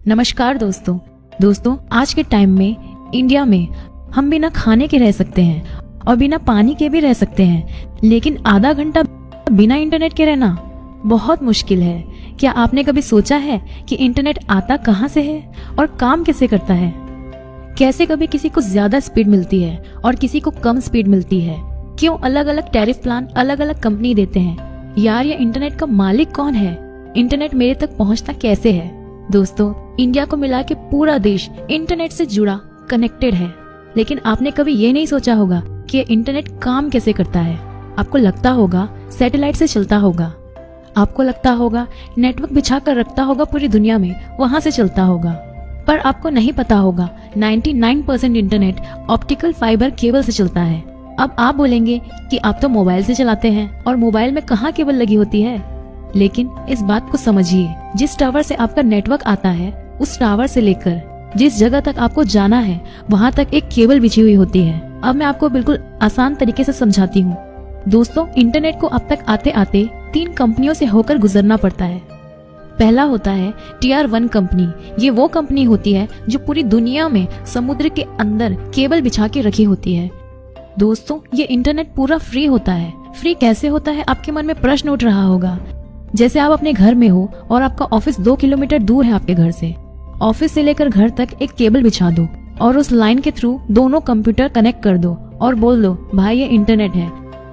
नमस्कार दोस्तों आज के टाइम में इंडिया में हम बिना खाने के रह सकते हैं और बिना पानी के भी रह सकते हैं, लेकिन आधा घंटा बिना इंटरनेट के रहना बहुत मुश्किल है। क्या आपने कभी सोचा है कि इंटरनेट आता कहाँ से है और काम कैसे करता है? कैसे कभी किसी को ज्यादा स्पीड मिलती है और किसी को कम स्पीड मिलती है? क्यों अलग अलग टैरिफ प्लान अलग अलग कंपनी देते हैं? यार, ये इंटरनेट का मालिक कौन है? इंटरनेट मेरे तक पहुंचता कैसे है? दोस्तों, इंडिया को मिला के पूरा देश इंटरनेट से जुड़ा, कनेक्टेड है। लेकिन आपने कभी ये नहीं सोचा होगा कि ये इंटरनेट काम कैसे करता है। आपको लगता होगा सैटेलाइट से चलता होगा, आपको लगता होगा नेटवर्क बिछा कर रखता होगा पूरी दुनिया में, वहां से चलता होगा। पर आपको नहीं पता होगा 99% इंटरनेट ऑप्टिकल फाइबर केबल से चलता है। अब आप बोलेंगे कि आप तो मोबाइल से चलाते हैं और मोबाइल में कहाँ केबल लगी होती है। लेकिन इस बात को समझिए, जिस टावर से आपका नेटवर्क आता है, उस टावर से लेकर जिस जगह तक आपको जाना है, वहाँ तक एक केबल बिछी हुई होती है। अब मैं आपको बिल्कुल आसान तरीके से समझाती हूँ। दोस्तों, इंटरनेट को अब तक आते आते 3 कंपनियों से होकर गुजरना पड़ता है। पहला होता है TR1 कंपनी। ये वो कंपनी होती है जो पूरी दुनिया में समुद्र के अंदर केबल बिछा के रखी होती है। दोस्तों, ये इंटरनेट पूरा फ्री होता है। फ्री कैसे होता है, आपके मन में प्रश्न उठ रहा होगा। जैसे आप अपने घर में हो और आपका ऑफिस 2 किलोमीटर दूर है आपके घर से। ऑफिस से लेकर घर तक एक केबल बिछा दो और उस लाइन के थ्रू दोनों कंप्यूटर कनेक्ट कर दो और बोल दो, भाई ये इंटरनेट है।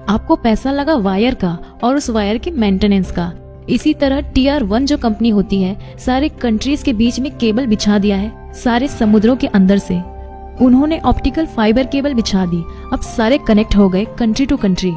आपको पैसा लगा वायर का और उस वायर की मेंटेनेंस का। इसी तरह TR1 जो कंपनी होती है, सारे कंट्रीज के बीच में केबल बिछा दिया है, सारे समुद्रों के अंदर से। उन्होंने ऑप्टिकल फाइबर केबल बिछा दी। अब सारे कनेक्ट हो गए कंट्री टू कंट्री।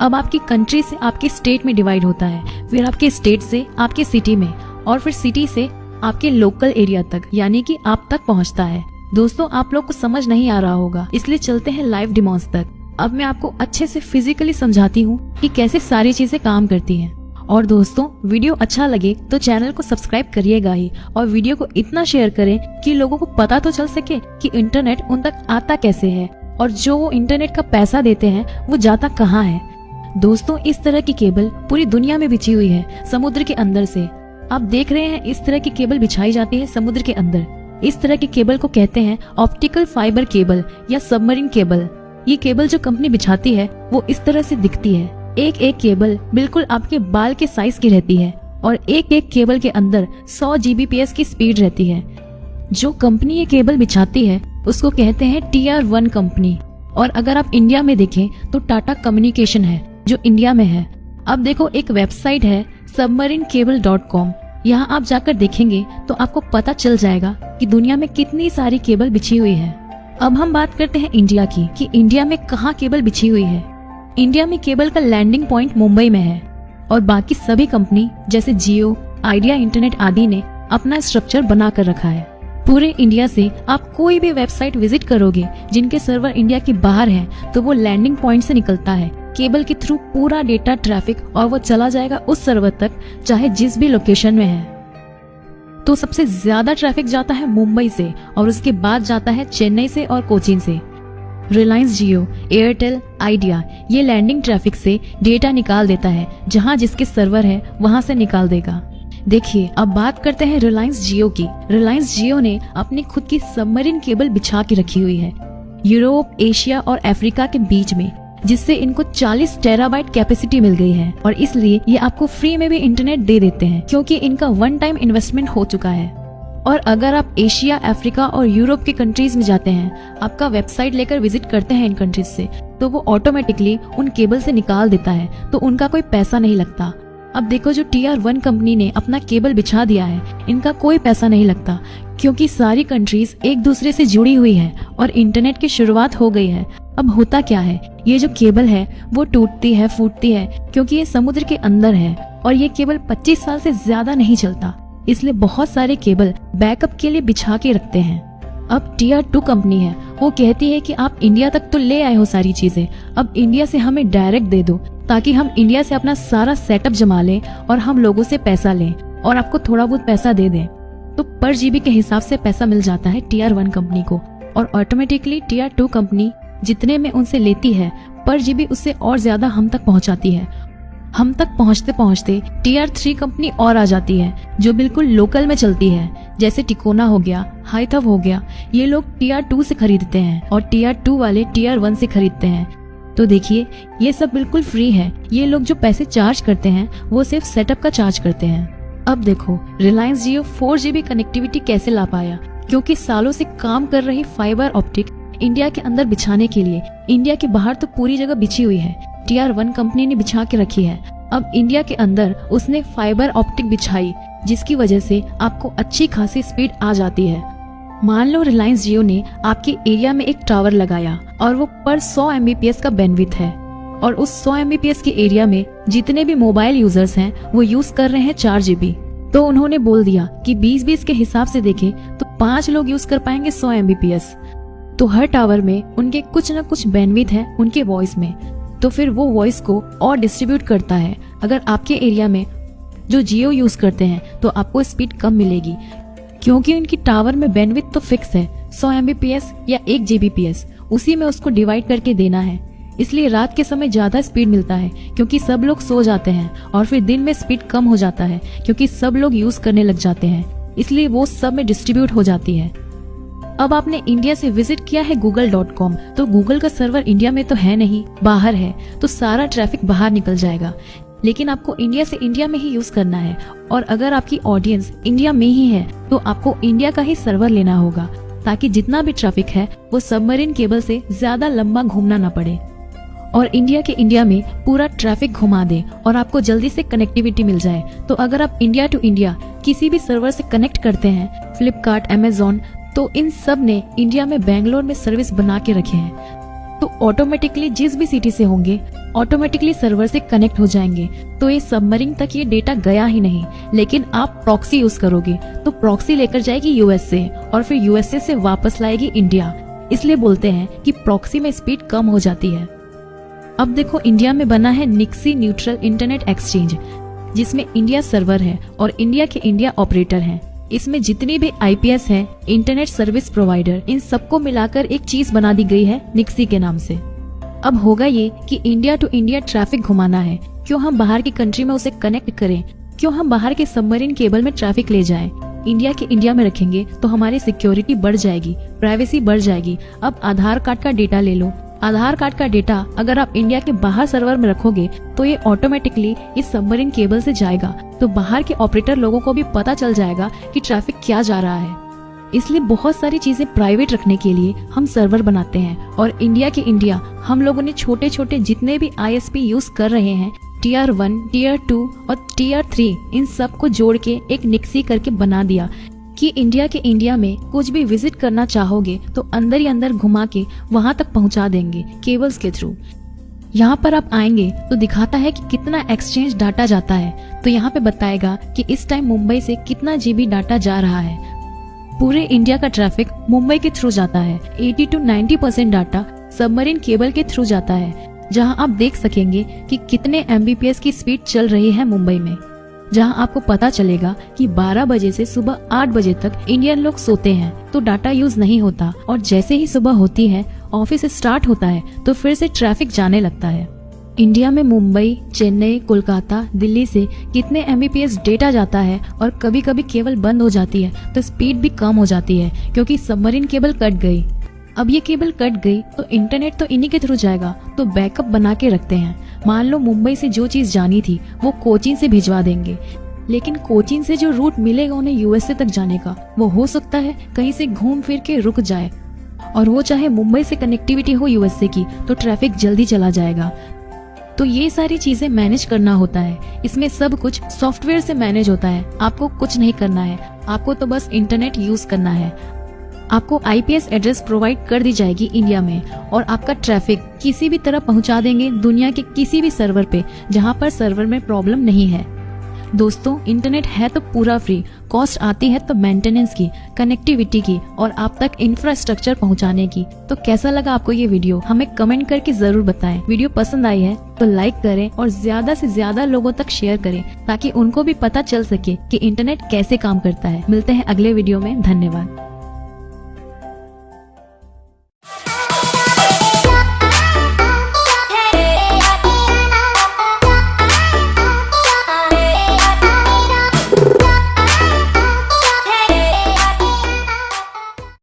अब आपकी कंट्री से आपके स्टेट में डिवाइड होता है, फिर आपके स्टेट से आपके सिटी में, और फिर सिटी से आपके लोकल एरिया तक, यानी कि आप तक पहुंचता है। दोस्तों, आप लोग को समझ नहीं आ रहा होगा, इसलिए चलते हैं लाइव डिमोस तक। अब मैं आपको अच्छे से फिजिकली समझाती हूँ कि कैसे सारी चीजें काम करती हैं। और दोस्तों, वीडियो अच्छा लगे तो चैनल को सब्सक्राइब करिएगा ही, और वीडियो को इतना शेयर करें कि लोगों को पता तो चल सके कि इंटरनेट उन तक आता कैसे है और जो वो इंटरनेट का पैसा देते हैं वो जाता कहाँ है। दोस्तों, इस तरह की केबल पूरी दुनिया में बिछी हुई है समुद्र के अंदर से। आप देख रहे हैं इस तरह की केबल बिछाई जाती है समुद्र के अंदर। इस तरह की केबल को कहते हैं ऑप्टिकल फाइबर केबल या सबमरीन केबल। ये केबल जो कंपनी बिछाती है वो इस तरह से दिखती है। एक एक केबल बिल्कुल आपके बाल के साइज की रहती है और एक एक केबल के अंदर 100 Gbps की स्पीड रहती है। जो कंपनी ये केबल बिछाती है उसको कहते हैं TR1 कंपनी। और अगर आप इंडिया में देखें तो टाटा कम्युनिकेशन है जो इंडिया में है। अब देखो, एक वेबसाइट है submarinecable.com। यहाँ आप जाकर देखेंगे तो आपको पता चल जाएगा कि दुनिया में कितनी सारी केबल बिछी हुई है। अब हम बात करते हैं इंडिया की, कि इंडिया में कहाँ केबल बिछी हुई है। इंडिया में केबल का लैंडिंग पॉइंट मुंबई में है और बाकी सभी कंपनी जैसे जियो, आइडिया इंटरनेट आदि ने अपना स्ट्रक्चर बना कर रखा है। पूरे इंडिया से आप कोई भी वेबसाइट विजिट करोगे जिनके सर्वर इंडिया के बाहर हैं, तो वो लैंडिंग पॉइंट से निकलता है केबल के थ्रू पूरा डेटा ट्रैफिक, और वो चला जाएगा उस सर्वर तक चाहे जिस भी लोकेशन में है। तो सबसे ज्यादा ट्रैफिक जाता है मुंबई से और उसके बाद जाता है चेन्नई से और कोचीन से। रिलायंस जियो, एयरटेल, आइडिया ये लैंडिंग ट्रैफिक से डेटा निकाल देता है, जहां जिसके सर्वर है वहां से निकाल देगा। देखिए, अब बात करते हैं रिलायंस जियो की। रिलायंस जियो ने अपनी खुद की सबमरीन केबल बिछा के रखी हुई है यूरोप, एशिया और अफ्रीका के बीच में, जिससे इनको 40 टेराबाइट कैपेसिटी मिल गई है। और इसलिए ये आपको फ्री में भी इंटरनेट दे देते हैं, क्योंकि इनका 1 टाइम इन्वेस्टमेंट हो चुका है। और अगर आप एशिया, अफ्रीका और यूरोप के कंट्रीज में जाते हैं, आपका वेबसाइट लेकर विजिट करते हैं इन कंट्रीज से, तो वो ऑटोमेटिकली उन केबल से निकाल देता है, तो उनका कोई पैसा नहीं लगता। अब देखो, जो TR1 कंपनी ने अपना केबल बिछा दिया है, इनका कोई पैसा नहीं लगता, क्योंकि सारी कंट्रीज एक दूसरे से जुड़ी हुई है और इंटरनेट की शुरुआत हो गई है। अब होता क्या है, ये जो केबल है वो टूटती है, फूटती है, क्योंकि ये समुद्र के अंदर है और ये केबल 25 साल से ज्यादा नहीं चलता। इसलिए बहुत सारे केबल बैकअप के लिए बिछा के रखते हैं। अब TR2 कंपनी है, वो कहती है कि आप इंडिया तक तो ले आए हो सारी चीजें, अब इंडिया से हमें डायरेक्ट दे दो, ताकि हम इंडिया से अपना सारा सेटअप जमा लें और हम लोगों से पैसा लें और आपको थोड़ा बहुत पैसा दे दें। तो पर GB के हिसाब से पैसा मिल जाता है TR1 कंपनी को, और ऑटोमेटिकली TR2 कंपनी जितने में उनसे लेती है पर GB उससे और ज्यादा हम तक पहुंचाती है। हम तक पहुंचते पहुंचते Tier 3 कंपनी और आ जाती है जो बिल्कुल लोकल में चलती है, जैसे टिकोना हो गया, हाइथव हो गया। ये लोग Tier 2 से खरीदते हैं और Tier 2 वाले Tier 1 से खरीदते हैं। तो देखिए, ये सब बिल्कुल फ्री है। ये लोग जो पैसे चार्ज करते हैं वो सिर्फ सेटअप का चार्ज करते हैं। अब देखो रिलायंस जियो 4GB कनेक्टिविटी कैसे ला पाया, क्योंकि सालों से काम कर रही फाइबर ऑप्टिक इंडिया के अंदर बिछाने के लिए इंडिया के बाहर तो पूरी जगह बिछी हुई है, Tier 1 कंपनी ने बिछा के रखी है। अब इंडिया के अंदर उसने फाइबर ऑप्टिक बिछाई, जिसकी वजह से आपको अच्छी खासी स्पीड आ जाती है। मान लो रिलायंस जियो ने आपके एरिया में एक टावर लगाया और वो पर 100 Mbps का बैंडविड्थ है, और उस 100 Mbps के एरिया में जितने भी मोबाइल यूजर्स हैं वो यूज कर रहे हैं 4GB। तो उन्होंने बोल दिया कि 20-20 के हिसाब से देखें तो 5 लोग यूज कर पाएंगे 100 Mbps। तो हर टावर में उनके कुछ न कुछ बैंडविड्थ है उनके वॉइस में, तो फिर वो वॉइस को और डिस्ट्रीब्यूट करता है। अगर आपके एरिया में जो जियो यूज करते हैं तो आपको स्पीड कम मिलेगी, क्योंकि उनकी टावर में बैंडविड्थ तो फिक्स है 100 Mbps या 1 Gbps, उसी में उसको डिवाइड करके देना है। इसलिए रात के समय ज्यादा स्पीड मिलता है क्योंकि सब लोग सो जाते हैं, और फिर दिन में स्पीड कम हो जाता है क्योंकि सब लोग यूज करने लग जाते हैं, इसलिए वो सब में डिस्ट्रीब्यूट हो जाती है। अब आपने इंडिया से विजिट किया है google.com, तो गूगल का सर्वर इंडिया में तो है नहीं, बाहर है, तो सारा ट्रैफिक बाहर निकल जाएगा। लेकिन आपको इंडिया से इंडिया में ही यूज करना है, और अगर आपकी ऑडियंस इंडिया में ही है तो आपको इंडिया का ही सर्वर लेना होगा, ताकि जितना भी ट्रैफिक है वो सबमरीन केबल से ज्यादा लंबा घूमना न पड़े, और इंडिया के इंडिया में पूरा ट्रैफिक घुमा दे और आपको जल्दी से कनेक्टिविटी मिल जाए। तो अगर आप इंडिया टू इंडिया किसी भी सर्वर से कनेक्ट करते हैं, फ्लिपकार्ट, अमेजोन, तो इन सब ने इंडिया में बेंगलोर में सर्विस बना के रखे हैं, तो ऑटोमेटिकली जिस भी सिटी से होंगे ऑटोमेटिकली सर्वर से कनेक्ट हो जाएंगे। तो ये सबमरीन तक ये डेटा गया ही नहीं, लेकिन आप प्रॉक्सी यूज करोगे तो प्रॉक्सी लेकर जाएगी यूएस से, और फिर यूएसए से वापस लाएगी इंडिया। इसलिए बोलते हैं कि प्रॉक्सी में स्पीड कम हो जाती है। अब देखो इंडिया में बना है निक्सी न्यूट्रल इंटरनेट एक्सचेंज, जिसमें इंडिया सर्वर है और इंडिया के इंडिया ऑपरेटर हैं। इसमें जितनी भी आईपीएस है, इंटरनेट सर्विस प्रोवाइडर, इन सबको मिलाकर एक चीज बना दी गई है निक्सी के नाम से। अब होगा ये कि इंडिया टू इंडिया ट्रैफिक घुमाना है, क्यों हम बाहर की कंट्री में उसे कनेक्ट करें, क्यों हम बाहर के सबमरीन केबल में ट्रैफिक ले जाएं। इंडिया के इंडिया में रखेंगे तो हमारी सिक्योरिटी बढ़ जाएगी, प्राइवेसी बढ़ जाएगी। अब आधार कार्ड का डेटा ले लो, आधार कार्ड का डेटा अगर आप इंडिया के बाहर सर्वर में रखोगे तो ये ऑटोमेटिकली इस सबमरीन केबल से जाएगा, तो बाहर के ऑपरेटर लोगों को भी पता चल जाएगा कि ट्रैफिक क्या जा रहा है। इसलिए बहुत सारी चीजें प्राइवेट रखने के लिए हम सर्वर बनाते हैं, और इंडिया के इंडिया हम लोगों ने छोटे छोटे जितने भी आईएसपी यूज कर रहे हैं, Tier 1, Tier 2 और Tier 3, इन सब को जोड़ के एक निक्सी करके बना दिया कि इंडिया के इंडिया में कुछ भी विजिट करना चाहोगे तो अंदर ही अंदर घुमा के वहां तक पहुंचा देंगे केबल्स के थ्रू। यहाँ पर आप आएंगे तो दिखाता है कि कितना एक्सचेंज डाटा जाता है, तो यहाँ पे बताएगा कि इस टाइम मुंबई से कितना जीबी डाटा जा रहा है। पूरे इंडिया का ट्रैफिक मुंबई के थ्रू जाता है। 80 to 90% डाटा सबमरीन केबल के थ्रू जाता है, जहाँ आप देख सकेंगे कि कितने Mbps की स्पीड चल रही है मुंबई में, जहां आपको पता चलेगा कि 12 बजे से सुबह 8 बजे तक इंडियन लोग सोते हैं तो डाटा यूज नहीं होता, और जैसे ही सुबह होती है ऑफिस स्टार्ट होता है तो फिर से ट्रैफिक जाने लगता है। इंडिया में मुंबई, चेन्नई, कोलकाता, दिल्ली से कितने Mbps डेटा जाता है, और कभी कभी केबल बंद हो जाती है तो स्पीड भी कम हो जाती है क्योंकि सबमरीन केबल कट गई। अब ये केबल कट गई तो इंटरनेट तो इन्हीं के थ्रू जाएगा, तो बैकअप बना के रखते हैं। मान लो मुंबई से जो चीज जानी थी वो कोचीन से भिजवा देंगे, लेकिन कोचीन से जो रूट मिलेगा उन्हें यूएसए तक जाने का, वो हो सकता है कहीं से घूम फिर के रुक जाए, और वो चाहे मुंबई से कनेक्टिविटी हो यूएसए की तो ट्रैफिक जल्दी चला जाएगा। तो ये सारी चीजें मैनेज करना होता है। इसमें सब कुछ सॉफ्टवेयर से मैनेज होता है, आपको कुछ नहीं करना है, आपको तो बस इंटरनेट यूज करना है। आपको आईपीएस एड्रेस प्रोवाइड कर दी जाएगी इंडिया में, और आपका ट्रैफिक किसी भी तरह पहुंचा देंगे दुनिया के किसी भी सर्वर पे जहां पर सर्वर में प्रॉब्लम नहीं है। दोस्तों, इंटरनेट है तो पूरा फ्री, कॉस्ट आती है तो मेंटेनेंस की, कनेक्टिविटी की, और आप तक इंफ्रास्ट्रक्चर पहुंचाने की। तो कैसा लगा आपको ये वीडियो, हमें कमेंट करके जरूर बताएं। वीडियो पसंद आई है तो लाइक करें और ज्यादा से ज्यादा लोगों तक शेयर करें, ताकि उनको भी पता चल सके कि इंटरनेट कैसे काम करता है। मिलते हैं अगले वीडियो में, धन्यवाद।